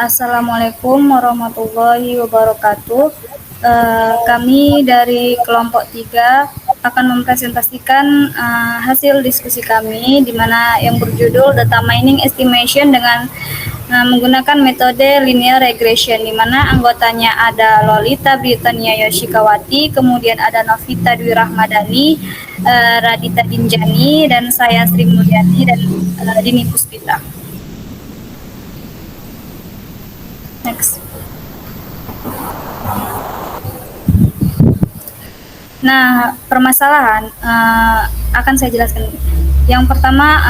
Assalamualaikum warahmatullahi wabarakatuh. Kami dari kelompok 3 akan mempresentasikan hasil diskusi kami di mana yang berjudul Data Mining Estimation dengan menggunakan metode linear regression, di mana anggotanya ada Lolita Britania Yoshikawati, kemudian ada Novita Dwi Rahmadani, Radita Dinjani, dan saya Sri Mulyani dan Dini Puspita. Next. Nah, permasalahan akan saya jelaskan. Yang pertama,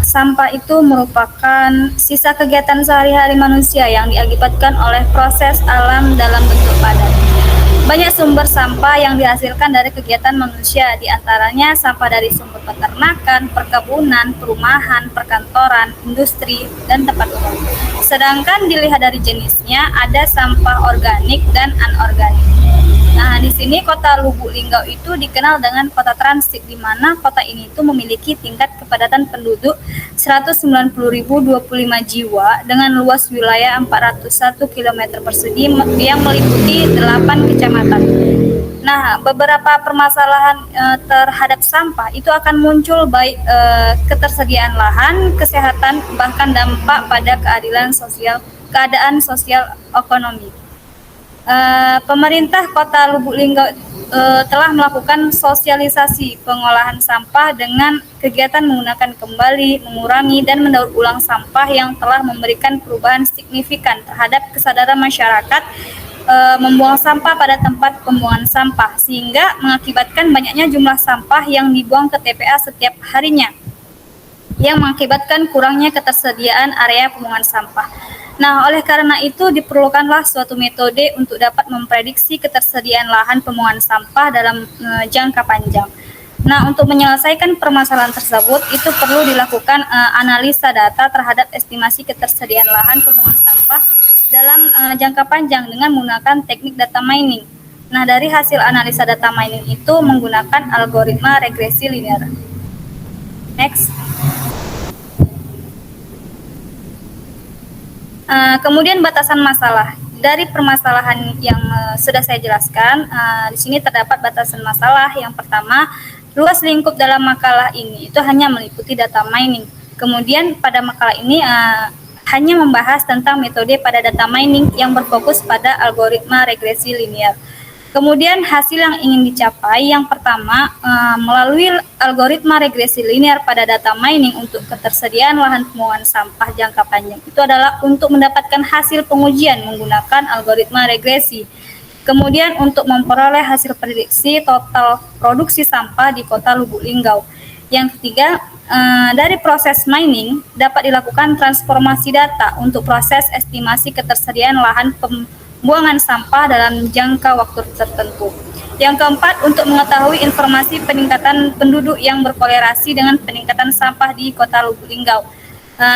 sampah itu merupakan sisa kegiatan sehari-hari manusia yang diakibatkan oleh proses alam dalam bentuk padat. Banyak sumber sampah yang dihasilkan dari kegiatan manusia, diantaranya sampah dari sumber peternakan, perkebunan, perumahan, perkantoran, industri, dan tempat umum. Sedangkan dilihat dari jenisnya, ada sampah organik dan anorganik. Nah, di sini kota Lubuk Linggau itu dikenal dengan kota transit, di mana kota ini itu memiliki tingkat kepadatan penduduk 190.025 jiwa dengan luas wilayah 401 km persegi yang meliputi 8 kecamatan. Nah, beberapa permasalahan terhadap sampah itu akan muncul, baik ketersediaan lahan, kesehatan, bahkan dampak pada keadaan sosial ekonomi. Pemerintah Kota Lubuk Linggau telah melakukan sosialisasi pengolahan sampah dengan kegiatan menggunakan kembali, mengurangi, dan mendaur ulang sampah yang telah memberikan perubahan signifikan terhadap kesadaran masyarakat membuang sampah pada tempat pembuangan sampah, sehingga mengakibatkan banyaknya jumlah sampah yang dibuang ke TPA setiap harinya, yang mengakibatkan kurangnya ketersediaan area pembuangan sampah. Nah, oleh karena itu diperlukanlah suatu metode untuk dapat memprediksi ketersediaan lahan pembuangan sampah dalam jangka panjang. Nah, untuk menyelesaikan permasalahan tersebut itu perlu dilakukan analisa data terhadap estimasi ketersediaan lahan pembuangan sampah dalam jangka panjang dengan menggunakan teknik data mining. Nah, dari hasil analisa data mining itu menggunakan algoritma regresi linear. Next. Kemudian batasan masalah. Dari permasalahan yang sudah saya jelaskan, di sini terdapat batasan masalah. Yang pertama, luas lingkup dalam makalah ini itu hanya meliputi data mining. Kemudian pada makalah ini hanya membahas tentang metode pada data mining yang berfokus pada algoritma regresi linear. Kemudian hasil yang ingin dicapai, yang pertama, melalui algoritma regresi linear pada data mining untuk ketersediaan lahan pembuangan sampah jangka panjang itu adalah untuk mendapatkan hasil pengujian menggunakan algoritma regresi. Kemudian untuk memperoleh hasil prediksi total produksi sampah di Kota Lubuk Linggau. Yang ketiga, dari proses mining dapat dilakukan transformasi data untuk proses estimasi ketersediaan lahan pembuangan sampah dalam jangka waktu tertentu. Yang keempat, untuk mengetahui informasi peningkatan penduduk yang berkorelasi dengan peningkatan sampah di Kota Lubuk Linggau,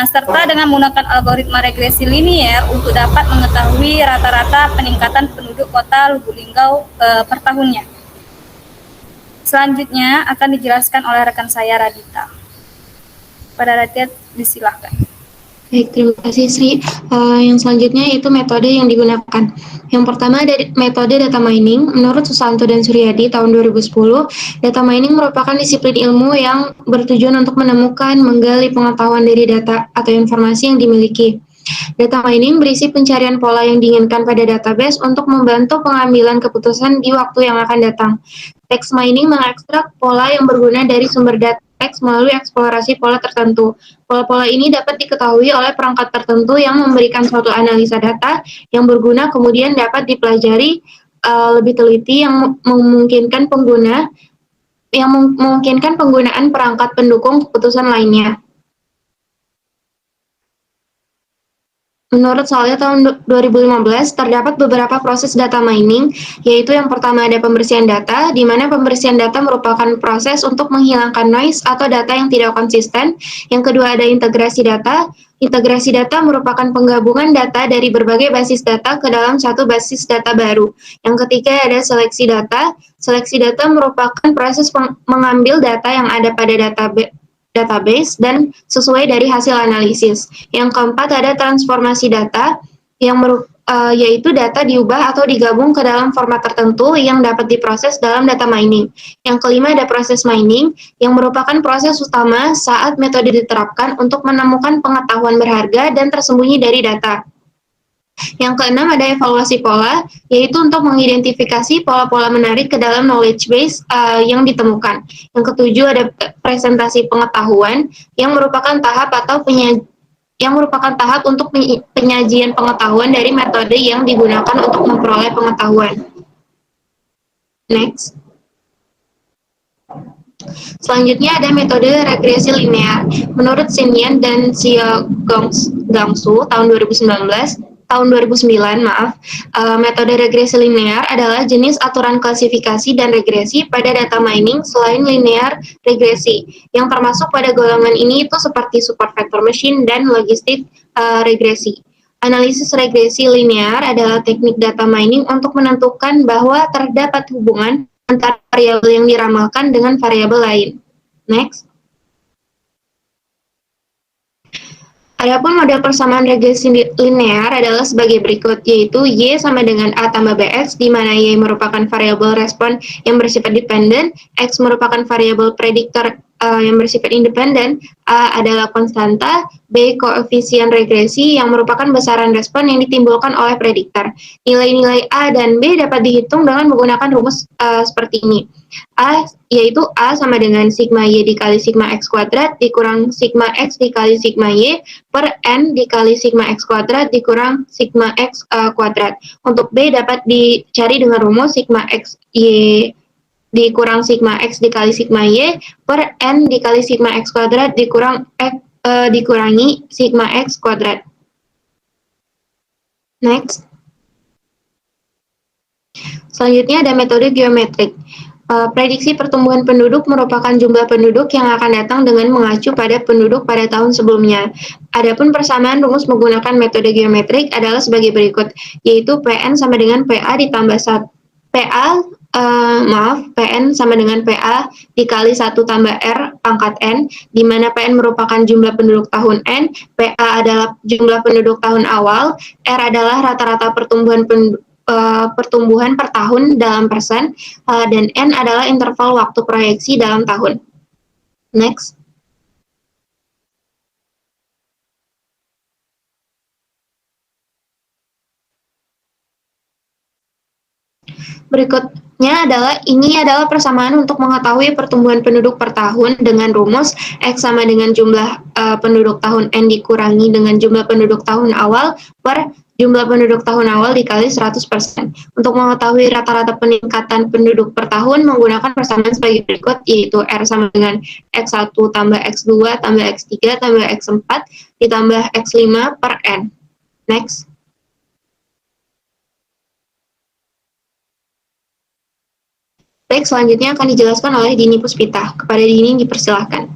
serta dengan menggunakan algoritma regresi linear untuk dapat mengetahui rata-rata peningkatan penduduk Kota Lubuk Linggau per tahunnya. Selanjutnya akan dijelaskan oleh rekan saya Radita. Pada Radita, disilahkan. Baik, terima kasih Sri. Yang selanjutnya itu metode yang digunakan. Yang pertama dari metode data mining. Menurut Susanto dan Suryadi tahun 2010, data mining merupakan disiplin ilmu yang bertujuan untuk menemukan, menggali pengetahuan dari data atau informasi yang dimiliki. Data mining berisi pencarian pola yang diinginkan pada database untuk membantu pengambilan keputusan di waktu yang akan datang. Text mining mengekstrak pola yang berguna dari sumber data teks melalui eksplorasi pola tertentu. Pola-pola ini dapat diketahui oleh perangkat tertentu yang memberikan suatu analisa data yang berguna, kemudian dapat dipelajari lebih teliti yang memungkinkan penggunaan perangkat pendukung keputusan lainnya. Menurut Saleh tahun 2015, terdapat beberapa proses data mining, yaitu yang pertama ada pembersihan data, di mana pembersihan data merupakan proses untuk menghilangkan noise atau data yang tidak konsisten. Yang kedua ada integrasi data. Integrasi data merupakan penggabungan data dari berbagai basis data ke dalam satu basis data baru. Yang ketiga ada seleksi data. Seleksi data merupakan proses mengambil data yang ada pada database dan sesuai dari hasil analisis. Yang keempat ada transformasi data. yaitu data diubah atau digabung ke dalam format tertentu yang dapat diproses dalam data mining. Yang kelima ada proses mining, yang merupakan proses utama saat metode diterapkan untuk menemukan pengetahuan berharga dan tersembunyi dari data. Yang keenam ada evaluasi pola, yaitu untuk mengidentifikasi pola-pola menarik ke dalam knowledge base yang ditemukan. Yang ketujuh ada presentasi pengetahuan, yang merupakan tahap untuk penyajian pengetahuan dari metode yang digunakan untuk memperoleh pengetahuan. Next. Selanjutnya ada metode regresi linear. Menurut Xin dan Gangsu tahun 2009, metode regresi linear adalah jenis aturan klasifikasi dan regresi pada data mining selain linear regresi. Yang termasuk pada golongan ini itu seperti support vector machine dan logistik regresi. Analisis regresi linear adalah teknik data mining untuk menentukan bahwa terdapat hubungan antara variabel yang diramalkan dengan variabel lain. Next. Adapun model persamaan regresi linear adalah sebagai berikut, yaitu Y sama dengan A tambah BX, di mana Y merupakan variabel respon yang bersifat dependen, X merupakan variabel prediktor yang bersifat independen, A adalah konstanta, B koefisien regresi yang merupakan besaran respon yang ditimbulkan oleh prediktor. Nilai-nilai A dan B dapat dihitung dengan menggunakan rumus seperti ini. Yaitu A sama dengan sigma Y dikali sigma X kuadrat dikurang sigma X dikali sigma Y per N dikali sigma X kuadrat dikurang sigma X kuadrat. Untuk B dapat dicari dengan rumus sigma X Y dikurang sigma X dikali sigma Y per N dikali sigma X kuadrat dikurangi sigma X kuadrat. Next. Selanjutnya ada metode geometrik. Prediksi pertumbuhan penduduk merupakan jumlah penduduk yang akan datang dengan mengacu pada penduduk pada tahun sebelumnya. Adapun persamaan rumus menggunakan metode geometrik adalah sebagai berikut, yaitu PN sama dengan PA ditambah PN sama dengan PA dikali 1 tambah R pangkat N, di mana PN merupakan jumlah penduduk tahun N, PA adalah jumlah penduduk tahun awal, R adalah rata-rata pertumbuhan per tahun dalam persen, dan N adalah interval waktu proyeksi dalam tahun. Next. Berikutnya ini adalah persamaan untuk mengetahui pertumbuhan penduduk per tahun dengan rumus X sama dengan jumlah penduduk tahun N dikurangi dengan jumlah penduduk tahun awal per jumlah penduduk tahun awal dikali 100%. Untuk mengetahui rata-rata peningkatan penduduk per tahun menggunakan persamaan sebagai berikut, yaitu R sama dengan X1 tambah X2 tambah X3 tambah X4 ditambah X5 per N. Next. Baik, selanjutnya akan dijelaskan oleh Dini Puspita. Kepada Dini dipersilahkan.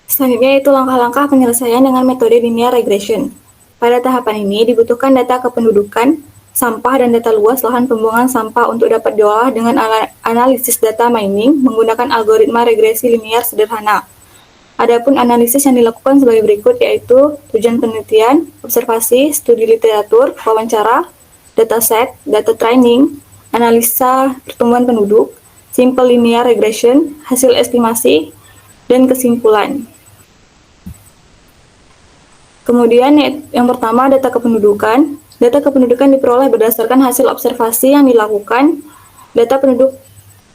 Selanjutnya itu langkah-langkah penyelesaian dengan metode linear regression. Pada tahapan ini dibutuhkan data kependudukan, sampah, dan data luas lahan pembuangan sampah untuk dapat diolah dengan analisis data mining menggunakan algoritma regresi linear sederhana. Adapun analisis yang dilakukan sebagai berikut, yaitu tujuan penelitian, observasi, studi literatur, wawancara, dataset, data training, analisa pertumbuhan penduduk, simple linear regression, hasil estimasi, dan kesimpulan. Kemudian yang pertama data kependudukan. Data kependudukan diperoleh berdasarkan hasil observasi yang dilakukan. Data penduduk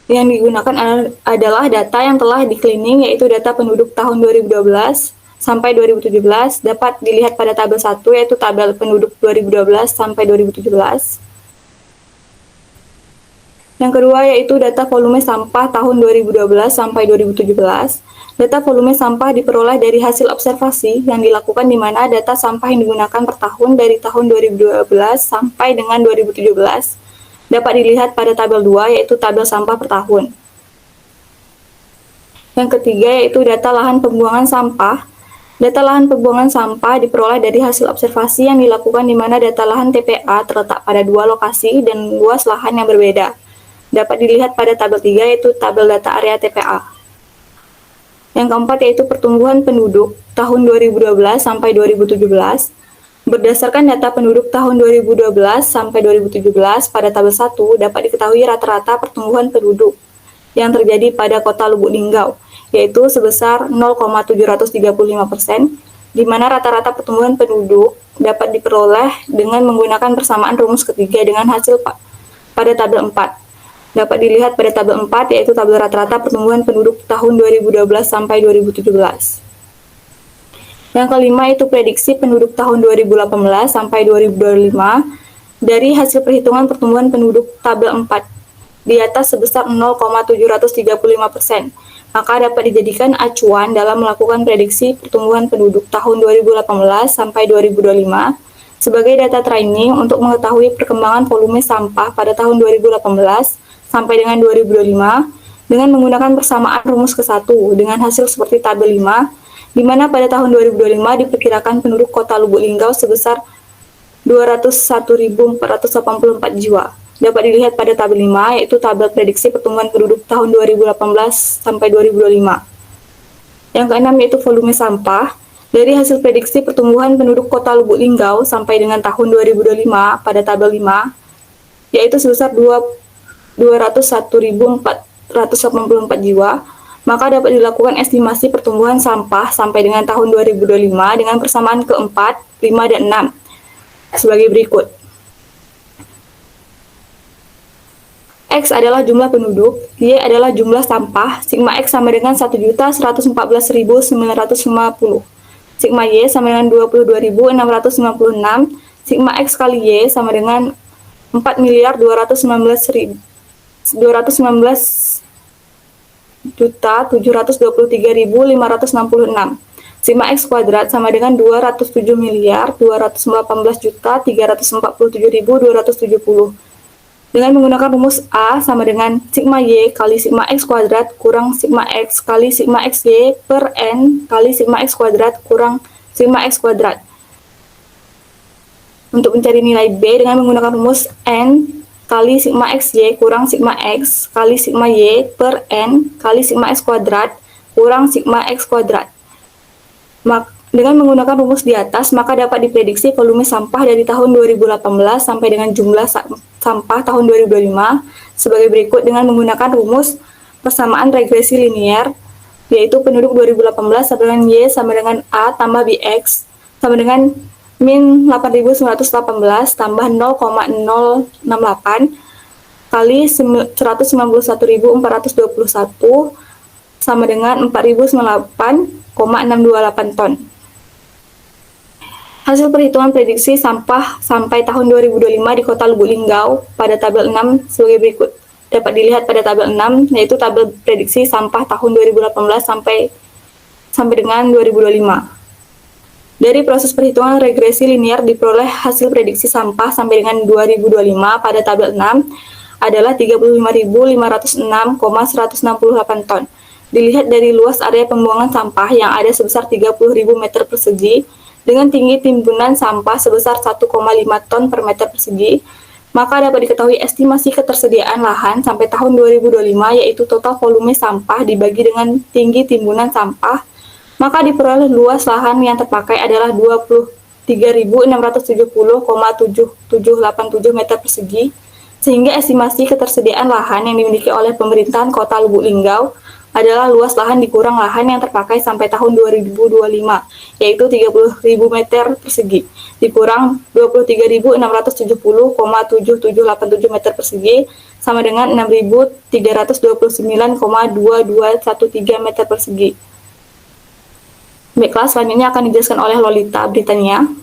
yang digunakan adalah data yang telah di-cleaning, yaitu data penduduk tahun 2012 sampai 2017, dapat dilihat pada tabel 1, yaitu tabel penduduk 2012 sampai 2017. Yang kedua yaitu data volume sampah tahun 2012 sampai 2017. Data volume sampah diperoleh dari hasil observasi yang dilakukan di mana data sampah yang digunakan per tahun dari tahun 2012 sampai dengan 2017 dapat dilihat pada tabel 2, yaitu tabel sampah per tahun. Yang ketiga yaitu data lahan pembuangan sampah. Data lahan pembuangan sampah diperoleh dari hasil observasi yang dilakukan di mana data lahan TPA terletak pada 2 lokasi dan luas lahan yang berbeda. Dapat dilihat pada tabel 3, yaitu tabel data area TPA. Yang keempat yaitu pertumbuhan penduduk tahun 2012 sampai 2017 Berdasarkan data penduduk tahun 2012 sampai 2017 pada tabel 1 dapat diketahui rata-rata pertumbuhan penduduk yang terjadi pada kota Lubuk Linggau, yaitu sebesar 0,735%, di mana rata-rata pertumbuhan penduduk dapat diperoleh dengan menggunakan persamaan rumus ketiga dengan hasil pada tabel 4. Dapat dilihat pada tabel 4, yaitu tabel rata-rata pertumbuhan penduduk tahun 2012 sampai 2017. Yang kelima itu prediksi penduduk tahun 2018 sampai 2025 dari hasil perhitungan pertumbuhan penduduk tabel 4 di atas sebesar 0,735%. Maka dapat dijadikan acuan dalam melakukan prediksi pertumbuhan penduduk tahun 2018 sampai 2025 sebagai data training untuk mengetahui perkembangan volume sampah pada tahun 2018 sampai dengan 2025 dengan menggunakan persamaan rumus ke-1 dengan hasil seperti tabel 5, di mana pada tahun 2025 diperkirakan penduduk kota Lubuk Linggau sebesar 201.484 jiwa. Dapat dilihat pada tabel 5, yaitu tabel prediksi pertumbuhan penduduk tahun 2018 sampai 2025. Yang keenam yaitu volume sampah. Dari hasil prediksi pertumbuhan penduduk kota Lubuk Linggau sampai dengan tahun 2025 pada tabel 5, yaitu sebesar 201.484 jiwa, maka dapat dilakukan estimasi pertumbuhan sampah sampai dengan tahun 2025 dengan persamaan ke-4, 5, dan 6 sebagai berikut. X adalah jumlah penduduk, Y adalah jumlah sampah, sigma X sama dengan 1.114.950, sigma Y sama dengan 22.696, sigma X kali Y sama dengan 4.219.723.566. Sigma X kuadrat sama dengan 207.218.347.270 dengan menggunakan rumus A sama dengan sigma Y kali sigma X kuadrat kurang sigma X kali sigma XY per N kali sigma X kuadrat kurang sigma X kuadrat. Untuk mencari nilai B dengan menggunakan rumus N kali sigma XY kurang sigma X kali sigma Y per N kali sigma X kuadrat kurang sigma X kuadrat. Dengan menggunakan rumus di atas, maka dapat diprediksi volume sampah dari tahun 2018 sampai dengan jumlah sampah tahun 2025 sebagai berikut dengan menggunakan rumus persamaan regresi linier, yaitu penduduk 2018 sama dengan Y sama dengan A tambah BX sama dengan min 8.918 tambah 0,068 kali 191.421 sama dengan 4.098,628 ton. Hasil perhitungan prediksi sampah sampai tahun 2025 di kota Lubuk Linggau pada tabel 6 sebagai berikut. Dapat dilihat pada tabel 6, yaitu tabel prediksi sampah tahun 2018 sampai dengan 2025. Dari proses perhitungan regresi linier diperoleh hasil prediksi sampah sampai dengan 2025 pada tabel 6 adalah 35.506,168 ton. Dilihat dari luas area pembuangan sampah yang ada sebesar 30.000 meter persegi dengan tinggi timbunan sampah sebesar 1,5 ton per meter persegi, maka dapat diketahui estimasi ketersediaan lahan sampai tahun 2025 yaitu total volume sampah dibagi dengan tinggi timbunan sampah, maka diperoleh luas lahan yang terpakai adalah 23.670,7787 meter persegi, sehingga estimasi ketersediaan lahan yang dimiliki oleh pemerintahan kota Lubuk Linggau adalah luas lahan dikurang lahan yang terpakai sampai tahun 2025, yaitu 30.000 meter persegi, dikurang 23.670,7787 meter persegi, sama dengan 6.329,2213 meter persegi. Baiklah, selanjutnya akan dijelaskan oleh Lolita Britania.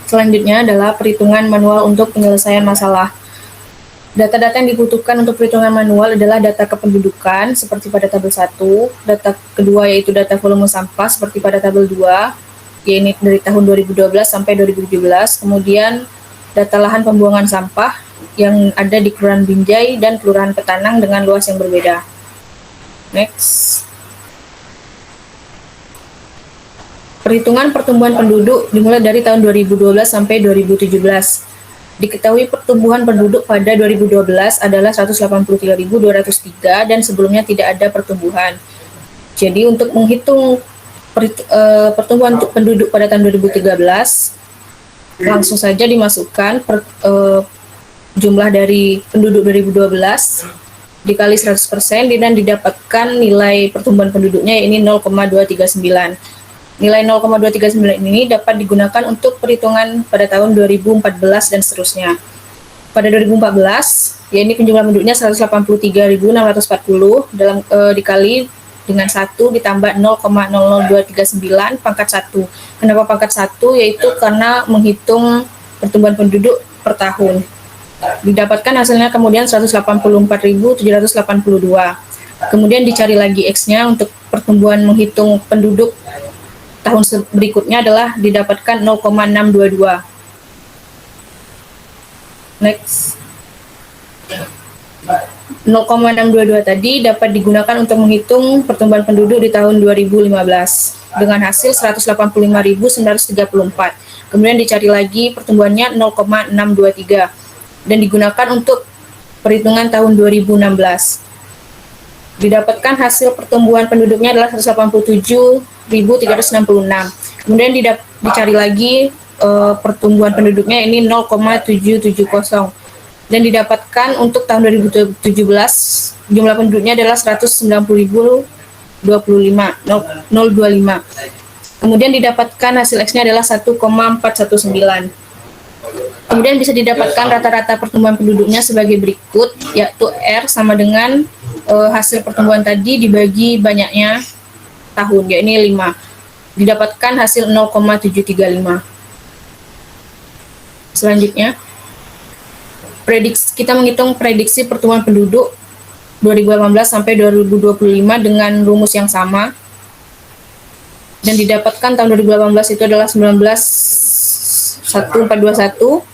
Selanjutnya adalah perhitungan manual untuk penyelesaian masalah. Data-data yang dibutuhkan untuk perhitungan manual adalah data kependudukan seperti pada tabel 1, data kedua yaitu data volume sampah seperti pada tabel 2, yaitu dari tahun 2012 sampai 2017, kemudian data lahan pembuangan sampah yang ada di Kelurahan Binjai dan Kelurahan Petanang dengan luas yang berbeda. Next. Perhitungan pertumbuhan penduduk dimulai dari tahun 2012 sampai 2017. Diketahui pertumbuhan penduduk pada 2012 adalah 183.203 dan sebelumnya tidak ada pertumbuhan. Jadi untuk menghitung pertumbuhan untuk penduduk pada tahun 2013, langsung saja dimasukkan jumlah dari penduduk 2012 dikali 100% dan didapatkan nilai pertumbuhan penduduknya, ini 0,239. Nilai 0,239 ini dapat digunakan untuk perhitungan pada tahun 2014 dan seterusnya. Pada 2014, ya ini penjumlah penduduknya 183.640 dikali dengan 1 ditambah 0,00239 pangkat 1. Kenapa pangkat 1? Yaitu karena menghitung pertumbuhan penduduk per tahun. Didapatkan hasilnya kemudian 184.782. Kemudian dicari lagi X-nya untuk pertumbuhan menghitung penduduk tahun berikutnya adalah didapatkan 0,622. Next. 0,622 tadi dapat digunakan untuk menghitung pertumbuhan penduduk di tahun 2015 dengan hasil 185.934. Kemudian dicari lagi pertumbuhannya 0,623 dan digunakan untuk perhitungan tahun 2016. Didapatkan hasil pertumbuhan penduduknya adalah 187.366. Kemudian dicari lagi pertumbuhan penduduknya ini 0,770. Dan didapatkan untuk tahun 2017 jumlah penduduknya adalah 190.025. Kemudian didapatkan hasil X-nya adalah 1,419. Kemudian bisa didapatkan rata-rata pertumbuhan penduduknya sebagai berikut, yaitu R sama dengan hasil pertumbuhan tadi dibagi banyaknya tahun, yaitu 5. Didapatkan hasil 0,735. Selanjutnya, kita menghitung prediksi pertumbuhan penduduk 2018 sampai 2025 dengan rumus yang sama. Dan didapatkan tahun 2018 itu adalah 19.1421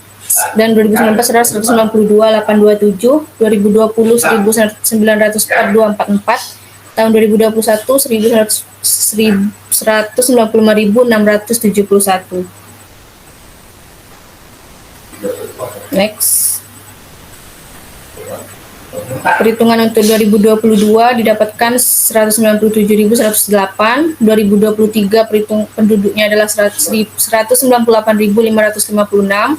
dan 2019 adalah 192.827, 2020 1904.244, tahun 2021 195.671. Next. Perhitungan untuk 2022 didapatkan 197.108, 2023 penduduknya adalah 198.556,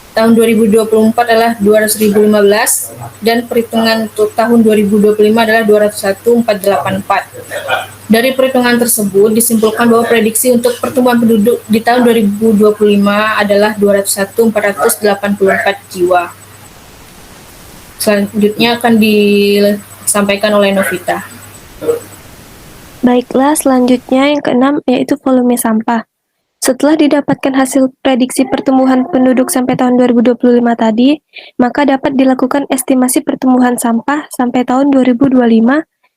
tahun 2024 adalah 200.015, dan perhitungan untuk tahun 2025 adalah 201.484. Dari perhitungan tersebut disimpulkan bahwa prediksi untuk pertumbuhan penduduk di tahun 2025 adalah 201.484 jiwa. Selanjutnya akan disampaikan oleh Novita. Baiklah, selanjutnya yang keenam yaitu volume sampah. Setelah didapatkan hasil prediksi pertumbuhan penduduk sampai tahun 2025 tadi, maka dapat dilakukan estimasi pertumbuhan sampah sampai tahun 2025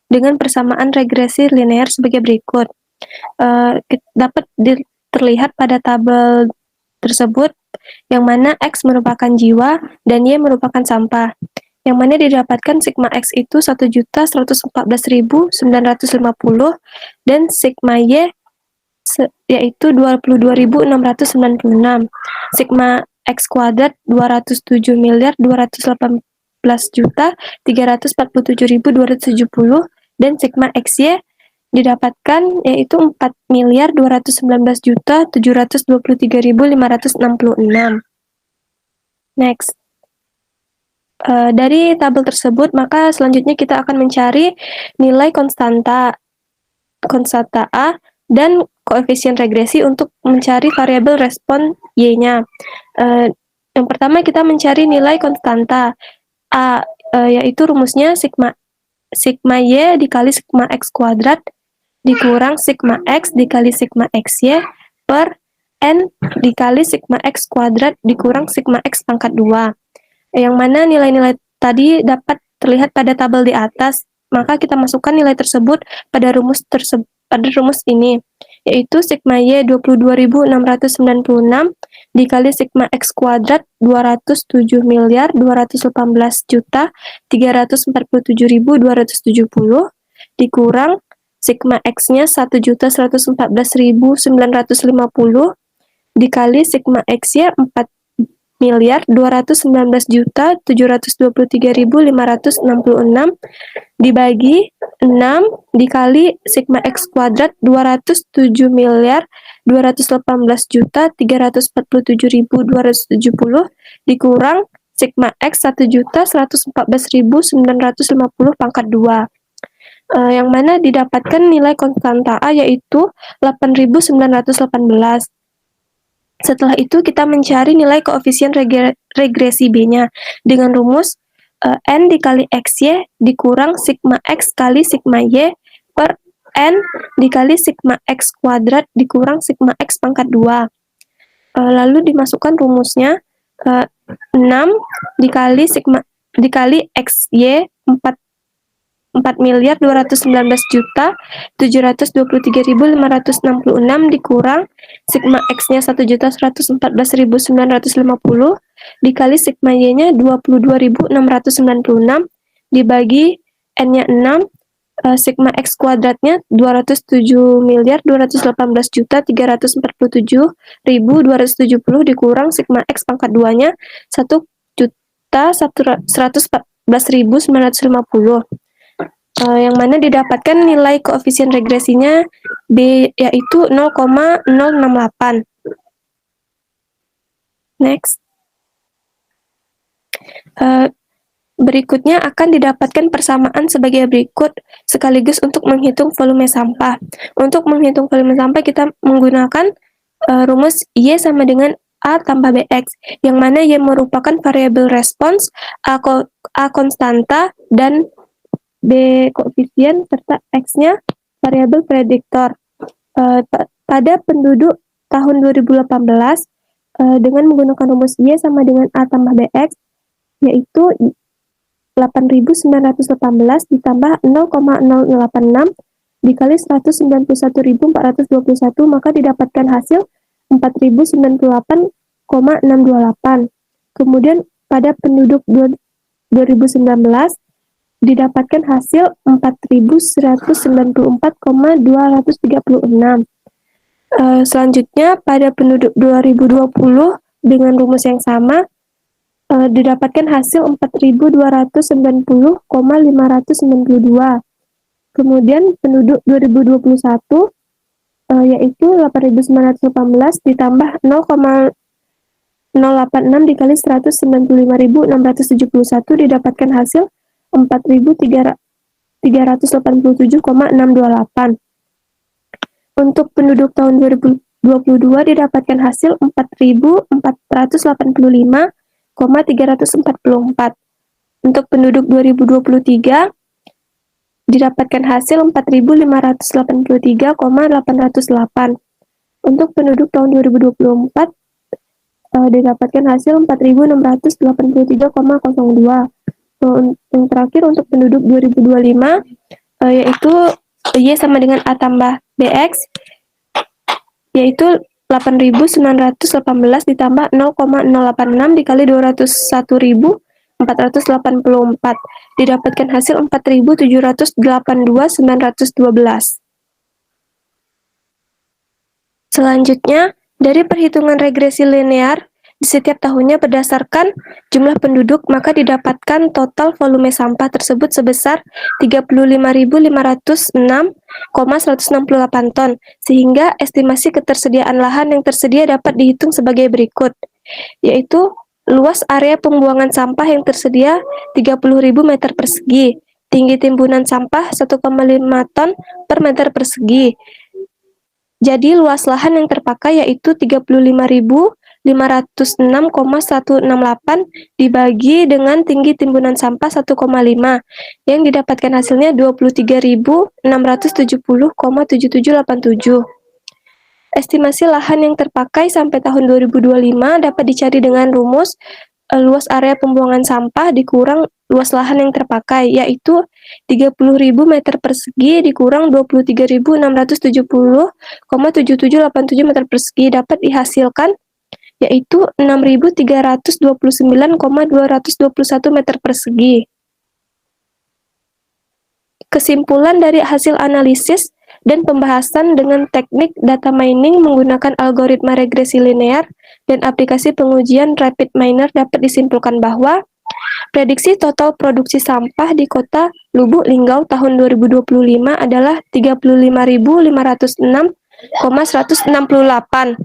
dengan persamaan regresi linear sebagai berikut. Dapat terlihat pada tabel tersebut, yang mana X merupakan jiwa dan Y merupakan sampah. Yang mana didapatkan sigma X itu 1.114.950 dan sigma Y yaitu 22.696. Sigma X kuadrat 207.218.347.270 dan sigma XY didapatkan yaitu 4.219.723.566. Next. Dari tabel tersebut, maka selanjutnya kita akan mencari nilai konstanta A dan koefisien regresi untuk mencari variabel respon Y-nya. Yang pertama kita mencari nilai konstanta A, yaitu rumusnya sigma Y dikali sigma X kuadrat dikurang sigma X dikali sigma XY per N dikali sigma X kuadrat dikurang sigma X pangkat 2. Yang mana nilai-nilai tadi dapat terlihat pada tabel di atas, maka kita masukkan nilai tersebut pada rumus ini, yaitu sigma Y 22.696 dikali sigma X kuadrat 207.218.347.270 dikurang sigma X-nya 1.114.950 dikali sigma X-nya 219.723.566 dibagi 6 dikali sigma X kuadrat 207.218.347.270 dikurang sigma X 1.114.950 pangkat 2. Yang mana didapatkan nilai konstanta A yaitu 8.918. Setelah itu kita mencari nilai koefisien regresi B-nya dengan rumus N dikali XY dikurang sigma X kali sigma Y per N dikali sigma X kuadrat dikurang sigma X pangkat 2. Lalu dimasukkan rumusnya 6 dikali sigma dikali XY 4.219.723.566 dikurang sigma X-nya 1.114.950 dikali sigma Y-nya 22.696 dibagi N-nya 6, sigma X kuadratnya 207.218.347.270 dikurang sigma X pangkat 2-nya 1.114.950. Yang mana didapatkan nilai koefisien regresinya B yaitu 0,068. Next. Berikutnya akan didapatkan persamaan sebagai berikut sekaligus untuk menghitung volume sampah. Untuk menghitung volume sampah kita menggunakan rumus Y sama dengan A tambah BX, yang mana Y merupakan variabel respons, A konstanta, dan B koefisien, serta X-nya variabel prediktor. Pada penduduk tahun 2018, dengan menggunakan rumus Y sama dengan A tambah BX, yaitu 8.918 ditambah 0,086 dikali 191.421, maka didapatkan hasil 4.098,628. Kemudian pada penduduk 2019, didapatkan hasil 4.194,236. Selanjutnya pada penduduk 2020 dengan rumus yang sama didapatkan hasil 4.290,592. Kemudian penduduk 2021 yaitu 8.918 ditambah 0,086 dikali 195.671 didapatkan hasil 4.387,628. Untuk penduduk tahun 2022 didapatkan hasil 4.485,344. Untuk penduduk 2023 didapatkan hasil 4.583,808. Untuk penduduk tahun 2024 didapatkan hasil 4.683,02. Yang terakhir untuk penduduk 2025 yaitu Y sama dengan A tambah BX yaitu 8.918 ditambah 0,086 dikali 201.484 didapatkan hasil 4.782.912. Selanjutnya, dari perhitungan regresi linear di setiap tahunnya berdasarkan jumlah penduduk, maka didapatkan total volume sampah tersebut sebesar 35.506,168 ton, sehingga estimasi ketersediaan lahan yang tersedia dapat dihitung sebagai berikut, yaitu luas area pembuangan sampah yang tersedia 30.000 meter persegi, tinggi timbunan sampah 1,5 ton per meter persegi. Jadi luas lahan yang terpakai yaitu 35.506,168 dibagi dengan tinggi timbunan sampah 1,5 yang didapatkan hasilnya 23.670,7787. Estimasi lahan yang terpakai sampai tahun 2025 dapat dicari dengan rumus luas area pembuangan sampah dikurang luas lahan yang terpakai, yaitu 30.000 meter persegi dikurang 23.670,7787 meter persegi dapat dihasilkan yaitu 6.329,221 meter persegi. Kesimpulan dari hasil analisis dan pembahasan dengan teknik data mining menggunakan algoritma regresi linear dan aplikasi pengujian rapid miner dapat disimpulkan bahwa prediksi total produksi sampah di Kota Lubuk Linggau tahun 2025 adalah 35.506,168,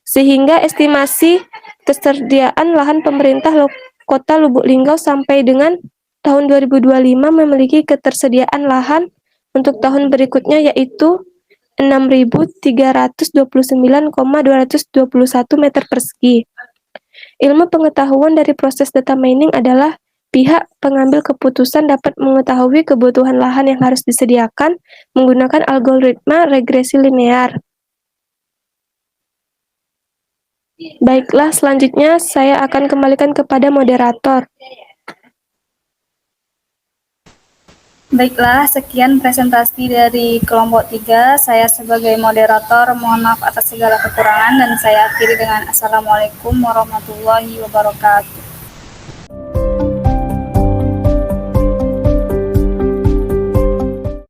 sehingga estimasi ketersediaan lahan pemerintah Kota Lubuk Linggau sampai dengan tahun 2025 memiliki ketersediaan lahan untuk tahun berikutnya yaitu 6.329,221 meter persegi. Ilmu pengetahuan dari proses data mining adalah pihak pengambil keputusan dapat mengetahui kebutuhan lahan yang harus disediakan menggunakan algoritma regresi linear. Baiklah, selanjutnya saya akan kembalikan kepada moderator. Baiklah, sekian presentasi dari kelompok 3. Saya sebagai moderator mohon maaf atas segala kekurangan dan saya akhiri dengan Assalamualaikum warahmatullahi wabarakatuh.